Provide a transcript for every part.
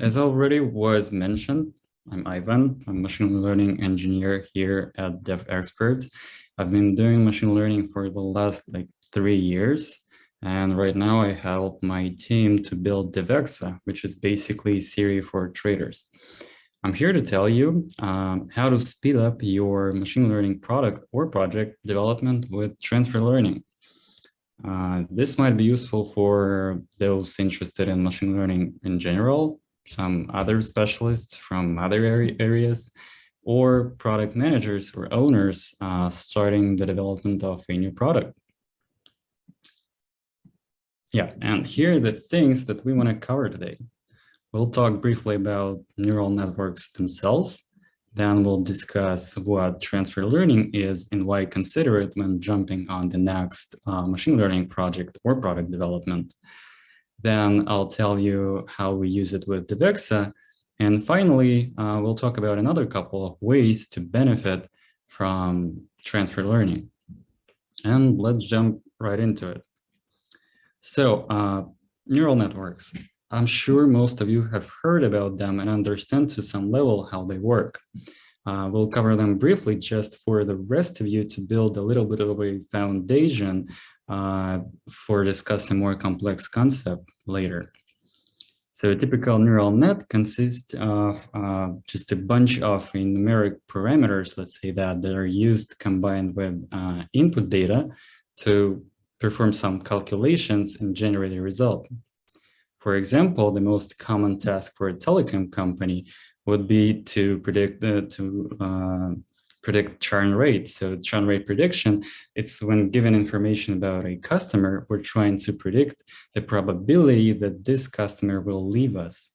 As already was mentioned, I'm Ivan. I'm a machine learning engineer here at Expert. I've been doing machine learning for the last 3 years. And right now I help my team to build Devexa, which is basically Siri for traders. I'm here to tell you how to speed up your machine learning product or project development with transfer learning. This might be useful for those interested in machine learning in general, some other specialists from other areas, or product managers or owners starting the development of a new product. Yeah, and here are the things that we want to cover today. We'll talk briefly about neural networks themselves. Then we'll discuss what transfer learning is and why consider it when jumping on the next machine learning project or product development. Then I'll tell you how we use it with Devexa. And finally, we'll talk about another couple of ways to benefit from transfer learning. And let's jump right into it. So neural networks. I'm sure most of you have heard about them and understand to some level how they work. We'll cover them briefly just for the rest of you to build a little bit of a foundation for discussing more complex concept later. So a typical neural net consists of just a bunch of numeric parameters, let's say that are used combined with input data to perform some calculations and generate a result. For example, the most common task for a telecom company would be to predict churn rate. So churn rate prediction, it's when given information about a customer, we're trying to predict the probability that this customer will leave us.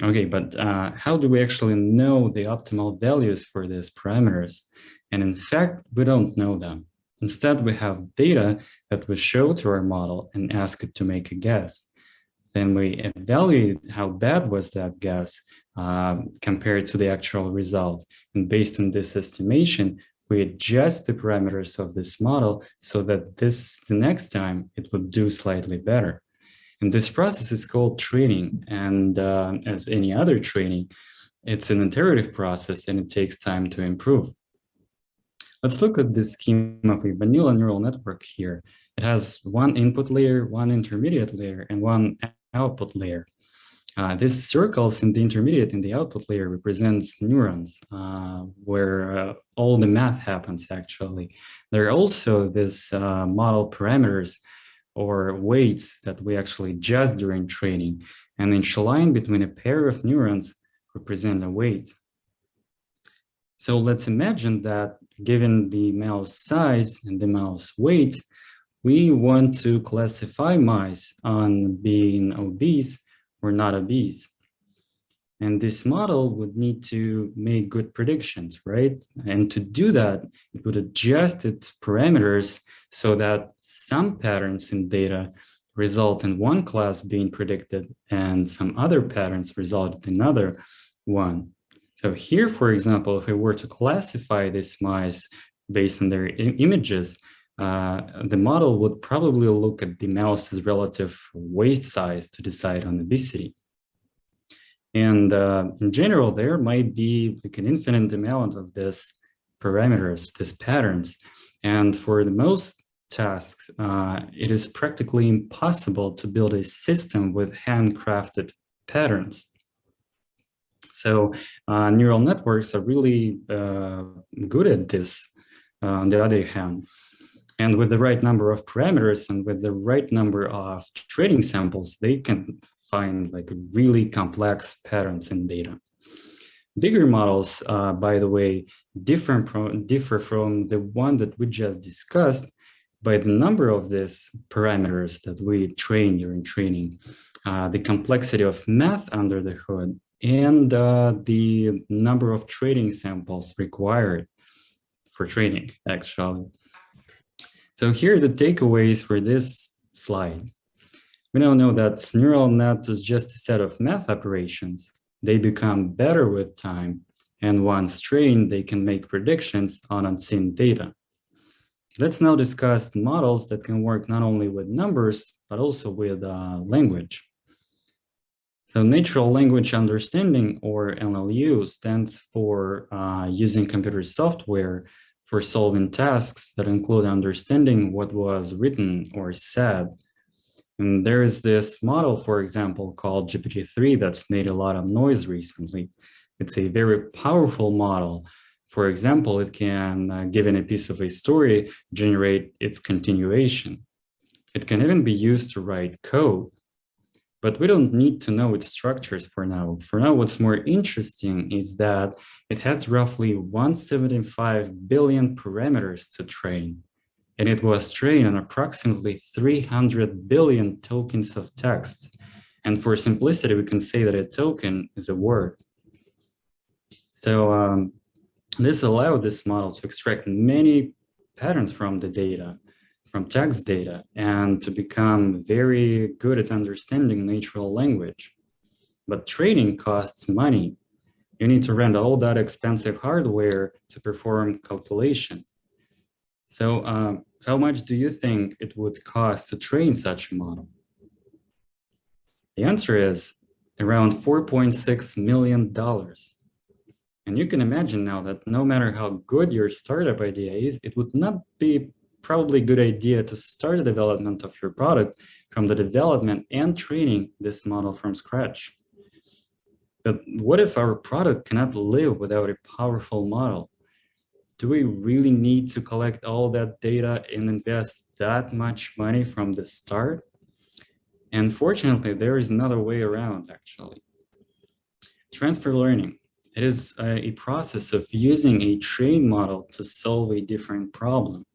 Okay, but how do we actually know the optimal values for these parameters? And in fact, we don't know them. Instead, we have data that we show to our model and ask it to make a guess. Then we evaluate how bad was that guess compared to the actual result. And based on this estimation, we adjust the parameters of this model so that the next time it would do slightly better. And this process is called training. And as any other training, it's an iterative process and it takes time to improve. Let's look at this scheme of a vanilla neural network here. It has one input layer, one intermediate layer, and one output layer. These circles in the intermediate and the output layer represents neurons, where all the math happens actually. There are also these model parameters or weights that we actually adjust during training. And each line between a pair of neurons represent a weight. So let's imagine that given the mouse size and the mouse weight, we want to classify mice on being obese or not obese. And this model would need to make good predictions, right? And to do that, it would adjust its parameters so that some patterns in data result in one class being predicted and some other patterns result in another one. So here, for example, if we were to classify these mice based on their images, the model would probably look at the mouse's relative waist size to decide on obesity. And in general, there might be like an infinite amount of these parameters, these patterns. And for the most tasks, it is practically impossible to build a system with handcrafted patterns. So neural networks are really good at this, on the other hand. And with the right number of parameters and with the right number of training samples, they can find like really complex patterns in data. Bigger models, by the way, differ from the one that we just discussed by the number of these parameters that we train during training, the complexity of math under the hood, and the number of training samples required for training, actually. So here are the takeaways for this slide. We now know that neural nets is just a set of math operations. They become better with time, and once trained, they can make predictions on unseen data. Let's now discuss models that can work not only with numbers, but also with language. So natural language understanding, or NLU, stands for using computer software for solving tasks that include understanding what was written or said. And there is this model, for example, called GPT-3 that's made a lot of noise recently. It's a very powerful model. For example, it can, given a piece of a story, generate its continuation. It can even be used to write code. But we don't need to know its structures for now. For now, what's more interesting is that it has roughly 175 billion parameters to train, and it was trained on approximately 300 billion tokens of text. And for simplicity, we can say that a token is a word. So this allowed this model to extract many patterns from the data, from text data, and to become very good at understanding natural language. But training costs money. You need to rent all that expensive hardware to perform calculations. So how much do you think it would cost to train such a model? The answer is around $4.6 million. And you can imagine now that no matter how good your startup idea is, it would not be probably a good idea to start the development of your product from the development and training this model from scratch. But what if our product cannot live without a powerful model? Do we really need to collect all that data and invest that much money from the start? And fortunately, there is another way around, actually. Transfer learning. It is a process of using a trained model to solve a different problem.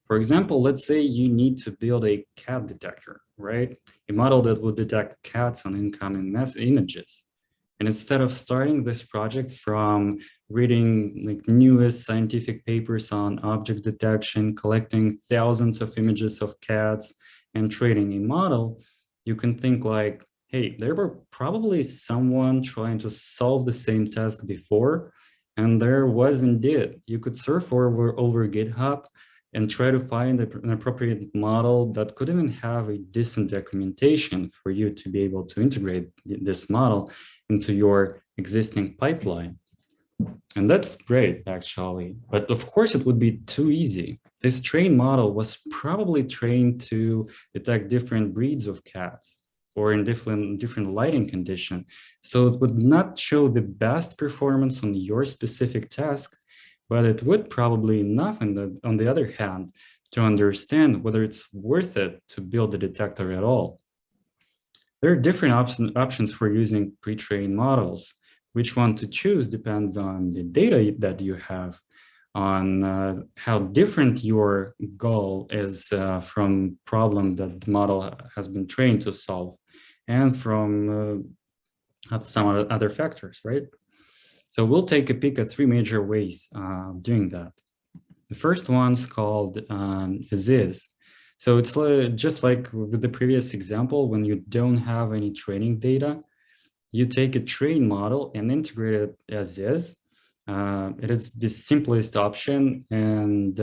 For example, let's say you need to build a cat detector, right? A model that would detect cats on incoming images. And instead of starting this project from reading like newest scientific papers on object detection, collecting thousands of images of cats and training a model, you can think like, hey, there were probably someone trying to solve the same task before, and there was indeed. You could surf over GitHub and try to find an appropriate model that could even have a decent documentation for you to be able to integrate this model into your existing pipeline. And that's great, actually. But of course, it would be too easy. This trained model was probably trained to detect different breeds of cats or in different lighting condition. So it would not show the best performance on your specific task, but it would probably enough on the other hand to understand whether it's worth it to build the detector at all. There are different options for using pre-trained models. Which one to choose depends on the data that you have, on how different your goal is from problem that the model has been trained to solve, and from some other factors, right? So we'll take a peek at three major ways of doing that. The first one's called as is. So it's just like with the previous example, when you don't have any training data, you take a trained model and integrate it as is. It is the simplest option, and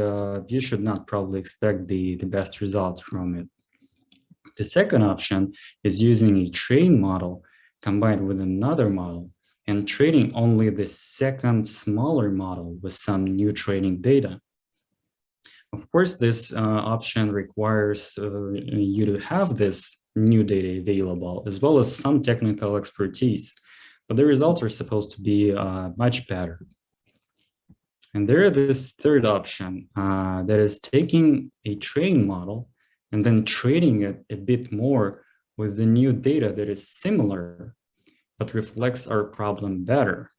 you should not probably expect the best results from it. The second option is using a trained model combined with another model and training only the second smaller model with some new training data. Of course, this option requires you to have this new data available, as well as some technical expertise, but the results are supposed to be much better. And there is this third option that is taking a trained model and then training it a bit more with the new data that is similar, but reflects our problem better.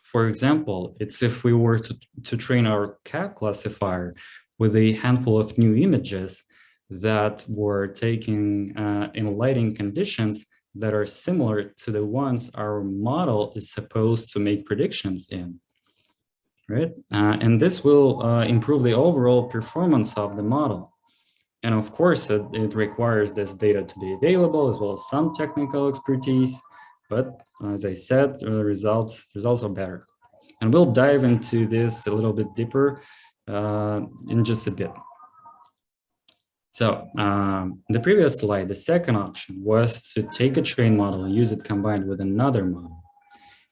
For example, it's if we were to train our cat classifier with a handful of new images that were taken in lighting conditions that are similar to the ones our model is supposed to make predictions in, right? And this will improve the overall performance of the model. And of course, it requires this data to be available as well as some technical expertise. But as I said, the results are better. And we'll dive into this a little bit deeper in just a bit. So the previous slide, the second option was to take a trained model and use it combined with another model.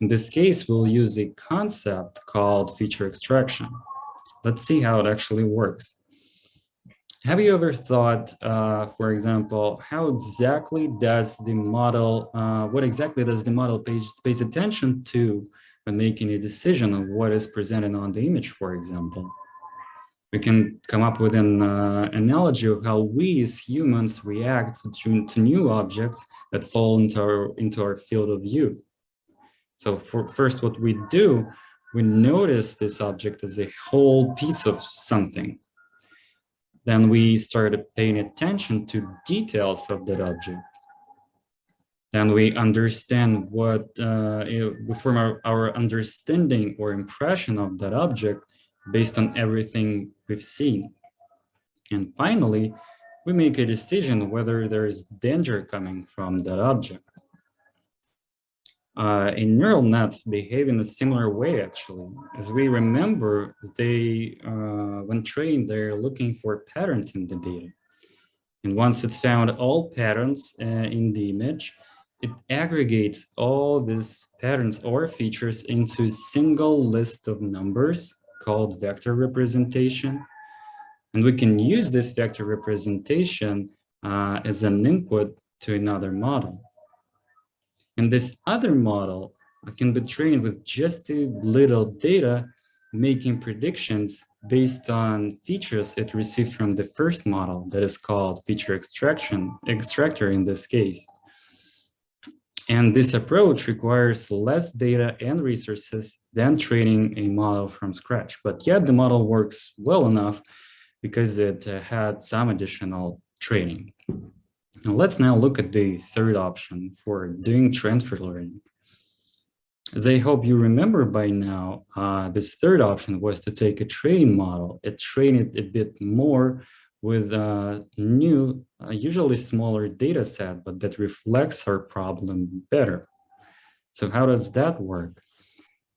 In this case, we'll use a concept called feature extraction. Let's see how it actually works. Have you ever thought, for example, how exactly does the model, what exactly does the model pays attention to when making a decision of what is presented on the image, for example? We can come up with an analogy of how we as humans react to new objects that fall into our field of view. So first, what we do, we notice this object as a whole piece of something. Then we started paying attention to details of that object. Then we understand what, we form our understanding or impression of that object based on everything we've seen. And finally, we make a decision whether there is danger coming from that object. In neural nets behave in a similar way, actually. As we remember, they, when trained, they're looking for patterns in the data. And once it's found all patterns in the image, it aggregates all these patterns or features into a single list of numbers called vector representation. And we can use this vector representation as an input to another model. And this other model can be trained with just a little data, making predictions based on features it received from the first model that is called feature extractor in this case. And this approach requires less data and resources than training a model from scratch. But yet the model works well enough because it had some additional training. Now let's now look at the third option for doing transfer learning. As I hope you remember by now, this third option was to take a trained model and train it a bit more with a new, usually smaller data set, but that reflects our problem better. So how does that work?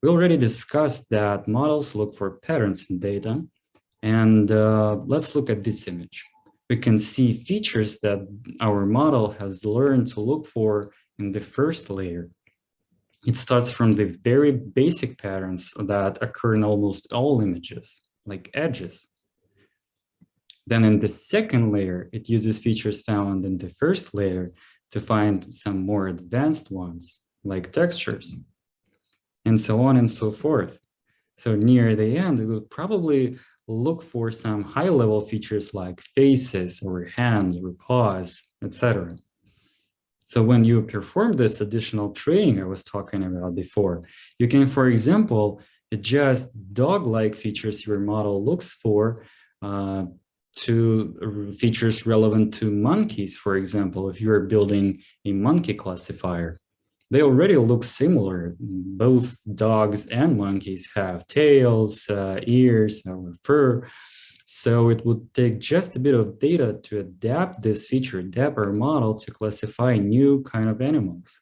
We already discussed that models look for patterns in data. And let's look at this image. We can see features that our model has learned to look for in the first layer. It starts from the very basic patterns that occur in almost all images, like edges. Then in the second layer, it uses features found in the first layer to find some more advanced ones, like textures, and so on and so forth. So near the end, it will probably look for some high-level features like faces or hands or paws, etc. So when you perform this additional training I was talking about before, you can, for example, adjust dog-like features your model looks for to features relevant to monkeys, for example, if you're building a monkey classifier. They already look similar. Both dogs and monkeys have tails, ears, or fur. So it would take just a bit of data to adapt this feature, adapt our model to classify new kind of animals.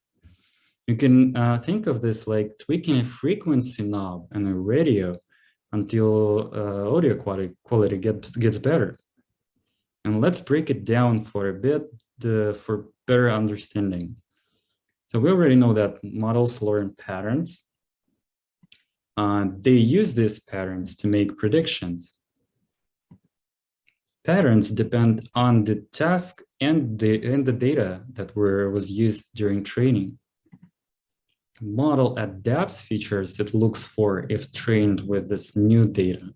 You can think of this like tweaking a frequency knob on a radio until audio quality gets better. And let's break it down for a bit for better understanding. So we already know that models learn patterns. They use these patterns to make predictions. Patterns depend on the task and the data that was used during training. The model adapts features it looks for if trained with this new data.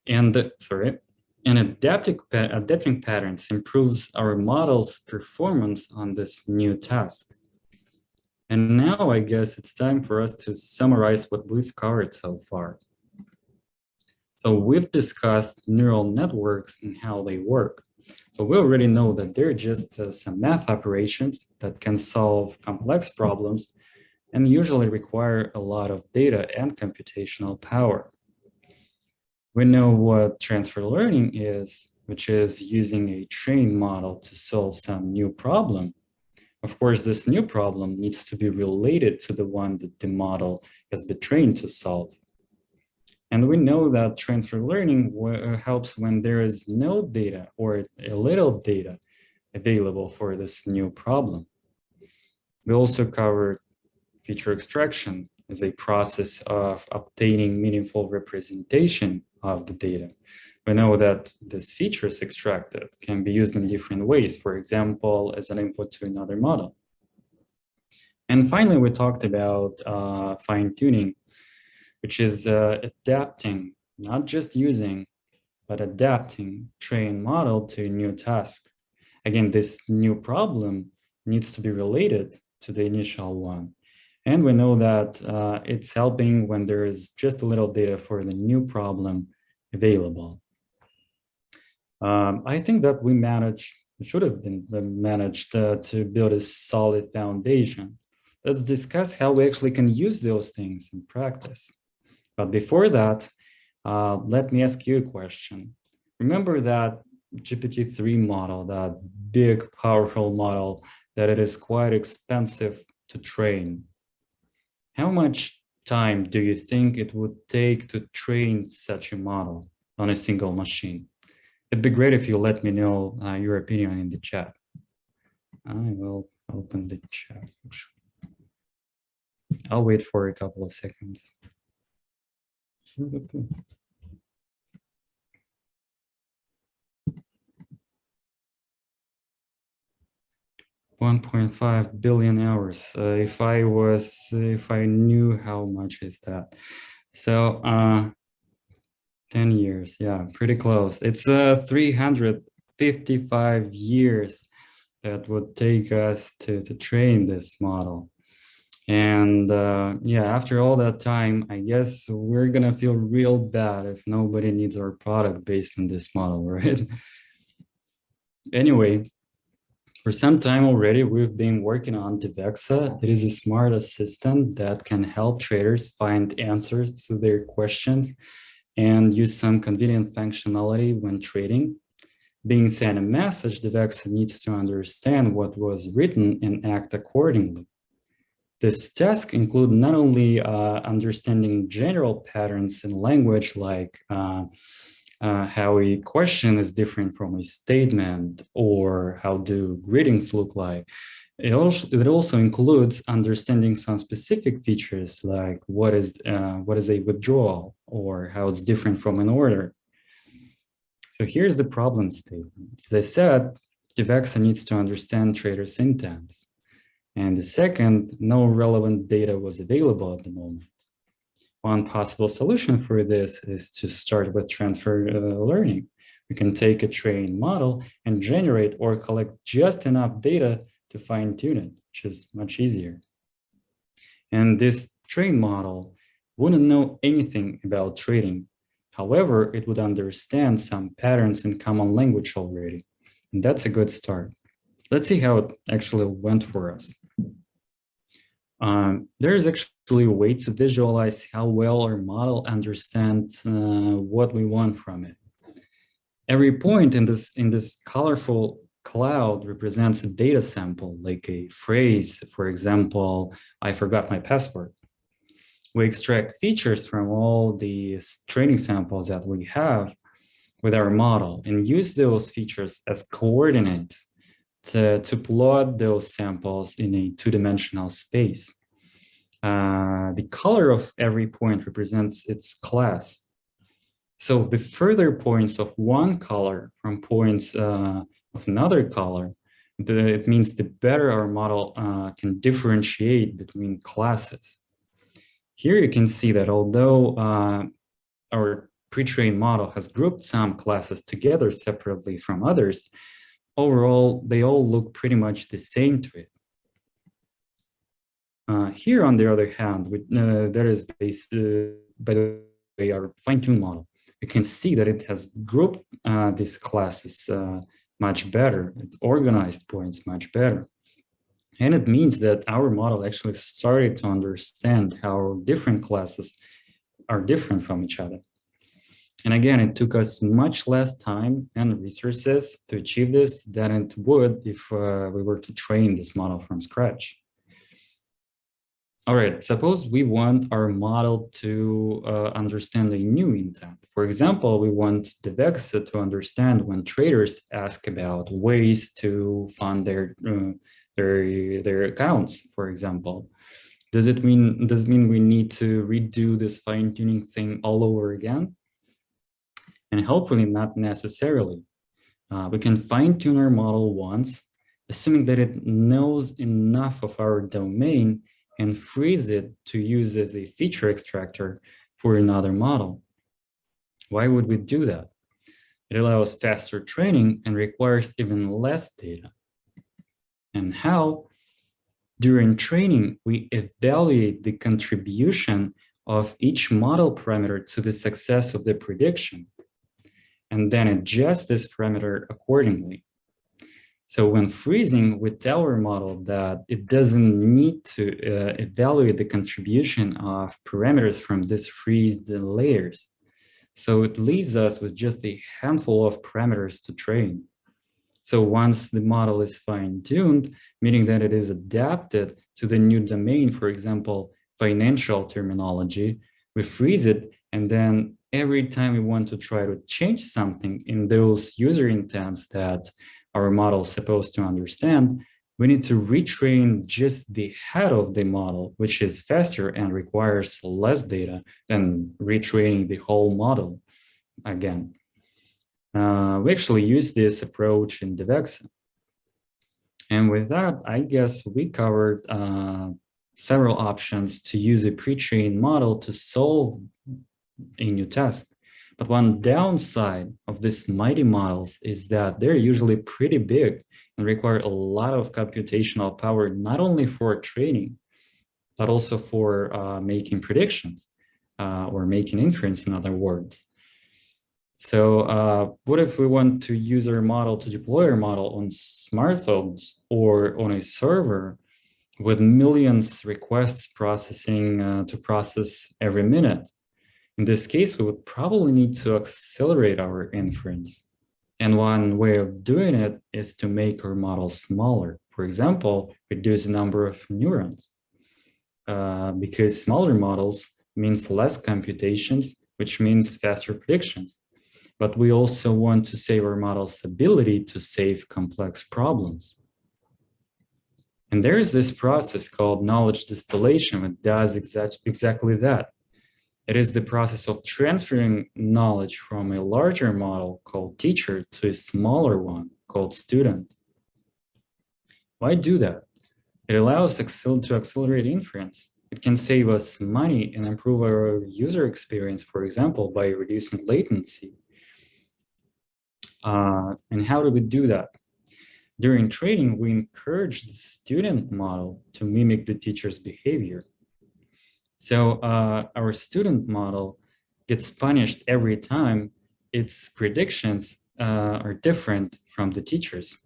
And adapting patterns improves our model's performance on this new task. And now I guess it's time for us to summarize what we've covered so far. So we've discussed neural networks and how they work. So we already know that they're just some math operations that can solve complex problems and usually require a lot of data and computational power. We know what transfer learning is, which is using a trained model to solve some new problem. Of course, this new problem needs to be related to the one that the model has been trained to solve. And we know that transfer learning helps when there is no data or a little data available for this new problem. We also covered feature extraction as a process of obtaining meaningful representation of the data. We know that these features extracted can be used in different ways, for example, as an input to another model. And finally, we talked about fine-tuning, which is adapting, not just using, but adapting trained model to a new task. Again, this new problem needs to be related to the initial one. And we know that it's helping when there is just a little data for the new problem available. I think that we should have been managed to build a solid foundation. Let's discuss how we actually can use those things in practice. But before that, let me ask you a question. Remember that GPT-3 model, that big, powerful model, that it is quite expensive to train. How much time do you think it would take to train such a model on a single machine? It'd be great if you let me know your opinion in the chat. I will open the chat. I'll wait for a couple of seconds. 1.5 billion hours. If I knew how much is that. So 10 years, yeah, pretty close. It's 355 years that would take us to train this model. And yeah, after all that time, I guess we're gonna feel real bad if nobody needs our product based on this model, right? Anyway, for some time already, we've been working on Devexa. It is a smart assistant that can help traders find answers to their questions and use some convenient functionality when trading. Being sent a message, Devexa needs to understand what was written and act accordingly. This task includes not only understanding general patterns in language, like how a question is different from a statement, or how do greetings look like. It also includes understanding some specific features, like what is a withdrawal, or how it's different from an order. So here's the problem statement. As I said, Devexa needs to understand traders' intents. And the second, no relevant data was available at the moment. One possible solution for this is to start with transfer learning. We can take a trained model and generate or collect just enough data to fine-tune it, which is much easier. And this trained model wouldn't know anything about trading. However, it would understand some patterns in common language already. And that's a good start. Let's see how it actually went for us. There's actually a way to visualize how well our model understands what we want from it. Every point in this colorful cloud represents a data sample, like a phrase, for example, "I forgot my password." We extract features from all the training samples that we have with our model and use those features as coordinates to plot those samples in a two-dimensional space. The color of every point represents its class. So the further points of one color from points of another color, it means the better our model can differentiate between classes. Here you can see that although our pre-trained model has grouped some classes together separately from others, overall, they all look pretty much the same to it. Here, on the other hand, that is based, by the way, our fine-tuned model. You can see that it has grouped these classes much better. It organized points much better. And it means that our model actually started to understand how different classes are different from each other. And again, it took us much less time and resources to achieve this than it would if we were to train this model from scratch. All right, suppose we want our model to understand a new intent. For example, we want Devexa to understand when traders ask about ways to fund their accounts, for example. Does it mean we need to redo this fine-tuning thing all over again? And hopefully not necessarily. We can fine-tune our model once, assuming that it knows enough of our domain and freeze it to use as a feature extractor for another model. Why would we do that? It allows faster training and requires even less data. And how? During training, we evaluate the contribution of each model parameter to the success of the prediction, and then adjust this parameter accordingly. So when freezing, we tell our model that it doesn't need to evaluate the contribution of parameters from these freezed layers. So it leaves us with just a handful of parameters to train. So once the model is fine-tuned, meaning that it is adapted to the new domain, for example, financial terminology, we freeze it, and then every time we want to try to change something in those user intents that our model is supposed to understand, we need to retrain just the head of the model, which is faster and requires less data than retraining the whole model again. We actually use this approach in Devexa. And with that, I guess we covered several options to use a pre-trained model to solve a new task. But one downside of these mighty models is that they're usually pretty big and require a lot of computational power, not only for training, but also for making predictions or making inference, in other words. So what if we want to use our model to deploy our model on smartphones or on a server with millions requests processing to process every minute? In this case, we would probably need to accelerate our inference. And one way of doing it is to make our model smaller. For example, reduce the number of neurons. Because smaller models means less computations, which means faster predictions. But we also want to save our model's ability to save complex problems. And there's this process called knowledge distillation that does exactly that. It is the process of transferring knowledge from a larger model called teacher to a smaller one called student. Why do that? It allows to accelerate inference. It can save us money and improve our user experience, for example, by reducing latency. And how do we do that? During training, we encourage the student model to mimic the teacher's behavior. So our student model gets punished every time its predictions are different from the teacher's.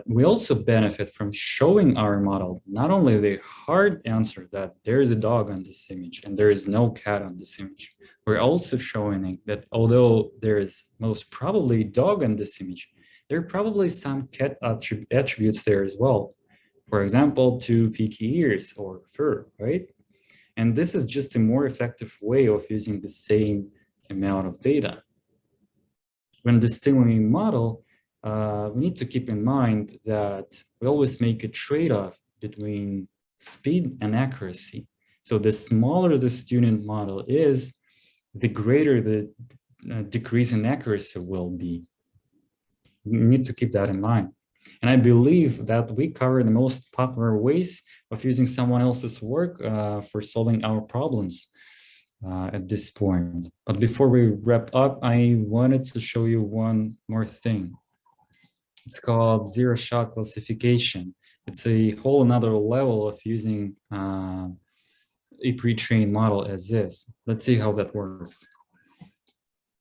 We also benefit from showing our model not only the hard answer that there is a dog on this image and there is no cat on this image, we're also showing that although there is most probably dog on this image, there are probably some cat attributes there as well. For example, 2 PT ears or fur, right? And this is just a more effective way of using the same amount of data. When distilling a model, we need to keep in mind that we always make a trade-off between speed and accuracy. So the smaller the student model is, the greater the decrease in accuracy will be. We need to keep that in mind. And I believe that we cover the most popular ways of using someone else's work for solving our problems at this point. But before we wrap up, I wanted to show you one more thing. It's called zero-shot classification. It's a whole another level of using a pre-trained model as this. Let's see how that works.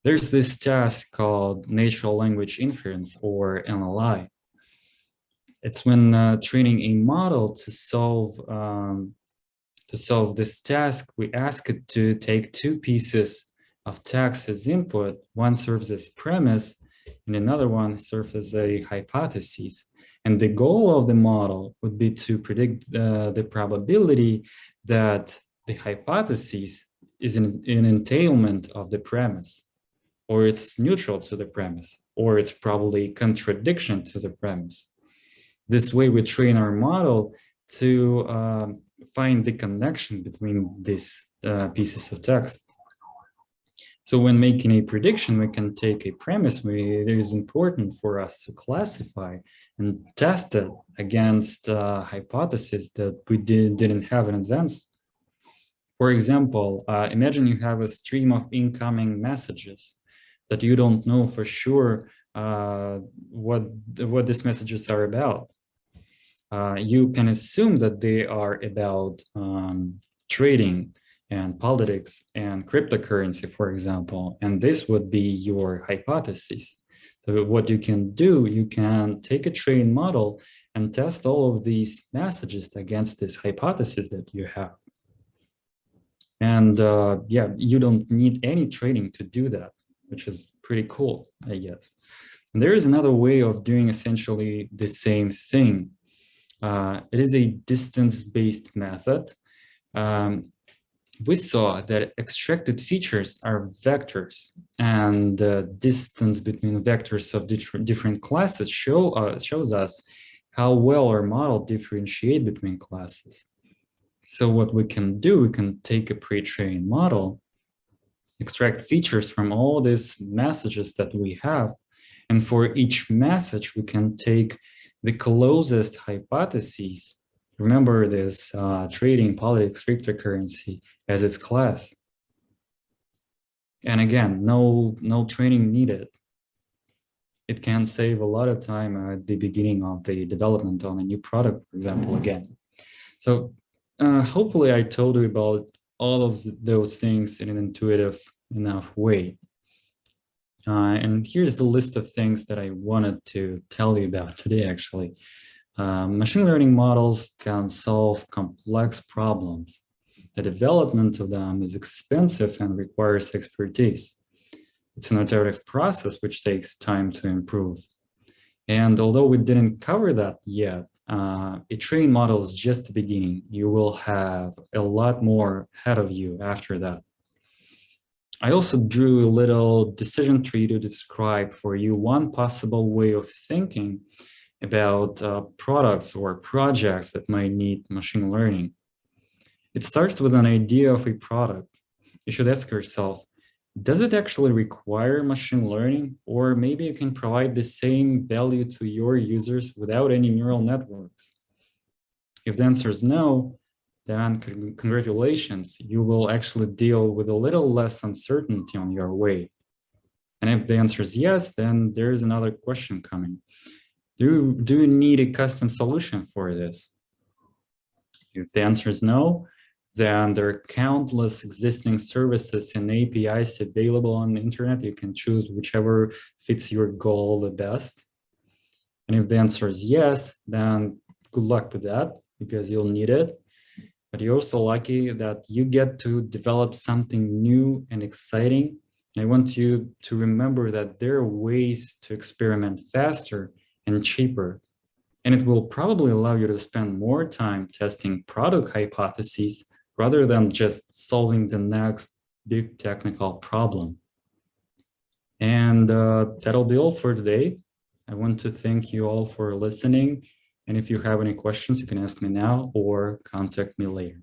There's this task called natural language inference, or NLI. It's when training a model to solve this task, we ask it to take 2 pieces of text as input. One serves as premise, and another one serves as a hypothesis. And the goal of the model would be to predict the probability that the hypothesis is an entailment of the premise, or it's neutral to the premise, or it's probably contradiction to the premise. This way we train our model to find the connection between these pieces of text. So when making a prediction, we can take a premise it is important for us to classify and test it against hypotheses that we didn't have in advance. For example, imagine you have a stream of incoming messages that you don't know for sure what these messages are about. You can assume that they are about trading and politics and cryptocurrency, for example, and this would be your hypothesis. So what you can do, you can take a trained model and test all of these messages against this hypothesis that you have. And yeah, you don't need any training to do that, which is pretty cool, I guess. And there is another way of doing essentially the same thing. It is a distance-based method. We saw that extracted features are vectors, and the distance between vectors of different classes shows us how well our model differentiates between classes. So what we can do, we can take a pre-trained model, extract features from all these messages that we have, and for each message, we can take the closest hypotheses. Remember this trading, politics, cryptocurrency as its class. And again, no training needed. It can save a lot of time at the beginning of the development on a new product, for example, again. So hopefully I told you about all of those things in an intuitive enough way. And here's the list of things that I wanted to tell you about today, actually. Machine learning models can solve complex problems. The development of them is expensive and requires expertise. It's an iterative process which takes time to improve. And although we didn't cover that yet, a trained model is just the beginning. You will have a lot more ahead of you after that. I also drew a little decision tree to describe for you one possible way of thinking about products or projects that might need machine learning. It starts with an idea of a product. You should ask yourself, does it actually require machine learning? Or maybe you can provide the same value to your users without any neural networks? If the answer is no, then congratulations, you will actually deal with a little less uncertainty on your way. And if the answer is yes, then there's another question coming. Do you need a custom solution for this? If the answer is no, then there are countless existing services and APIs available on the internet. You can choose whichever fits your goal the best. And if the answer is yes, then good luck with that because you'll need it. But you're also lucky that you get to develop something new and exciting. I want you to remember that there are ways to experiment faster and cheaper. And it will probably allow you to spend more time testing product hypotheses rather than just solving the next big technical problem. And that'll be all for today. I want to thank you all for listening. And if you have any questions, you can ask me now or contact me later.